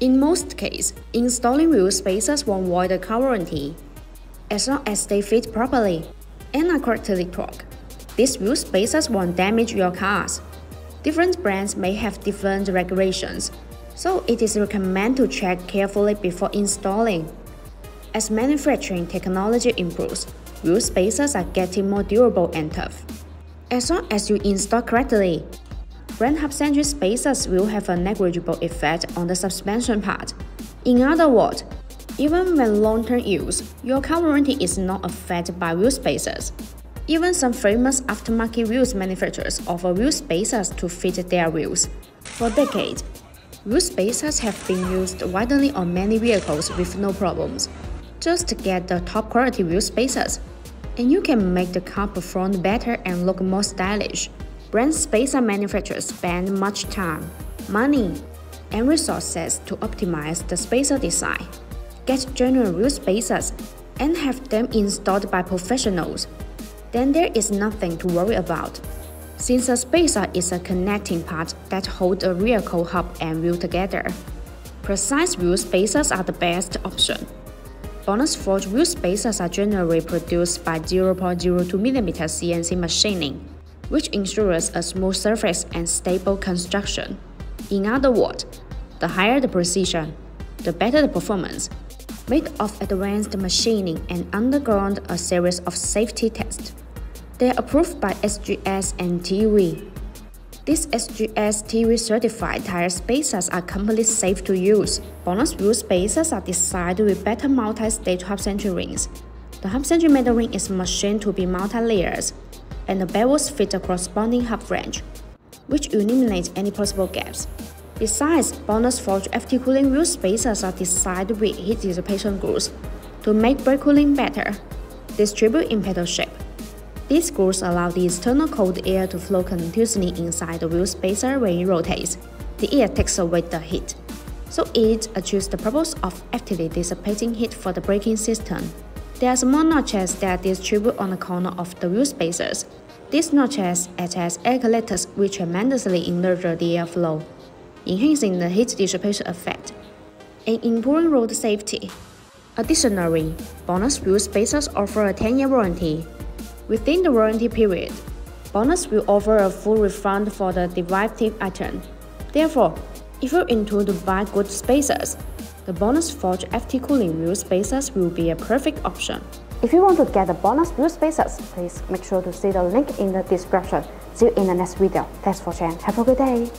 In most cases, installing wheel spacers won't void the car warranty, as long as they fit properly and are correctly torqued. These wheel spacers won't damage your cars. Different brands may have different regulations, so it is recommended to check carefully before installing. As manufacturing technology improves, wheel spacers are getting more durable and tough. As long as you install correctly, brand hub-centric spacers will have a negligible effect on the suspension part. In other words, even when long-term use, your car warranty is not affected by wheel spacers. Even some famous aftermarket wheels manufacturers offer wheel spacers to fit their wheels. For decades, wheel spacers have been used widely on many vehicles with no problems. Just get the top quality wheel spacers, and you can make the car perform better and look more stylish. Brand spacer manufacturers spend much time, money, and resources to optimize the spacer design. Get genuine wheel spacers and have them installed by professionals. Then there is nothing to worry about, since a spacer is a connecting part that holds a vehicle hub and wheel together. Precise wheel spacers are the best option. BONOSS forged wheel spacers are generally produced by 0.02mm CNC machining, which ensures a smooth surface and stable construction. In other words, the higher the precision, the better the performance. Made of advanced machining and undergone a series of safety tests. They are approved by SGS and TÜV. These SGS TÜV certified tire spacers are completely safe to use. BONOSS wheel spacers are designed with better multi-stage hub-centric rings. The hub-centric middle ring is machined to be multi-layers, and the bevels fit a corresponding hub flange, which eliminates any possible gaps. Besides, BONOSS forged FT cooling wheel spacers are designed with heat dissipation grooves to make brake cooling better, distribute in pedal shape. These grooves allow the external cold air to flow continuously inside the wheel spacer when it rotates. The air takes away the heat, so it achieves the purpose of actively dissipating heat for the braking system. There are small notches that distribute on the corner of the wheel spacers. These notches act as air collectors which tremendously nurture the airflow, enhancing the heat dissipation effect and improving road safety. Additionally, BONOSS wheel spacers offer a 10-year warranty. Within the warranty period, BONOSS will offer a full refund for the defective item. Therefore, if you're into to buy good spacers, the BONOSS forged FT cooling wheel spacers will be a perfect option. If you want to get the BONOSS wheel spacers, please make sure to see the link in the description. See you in the next video. Thanks for watching. Have a good day.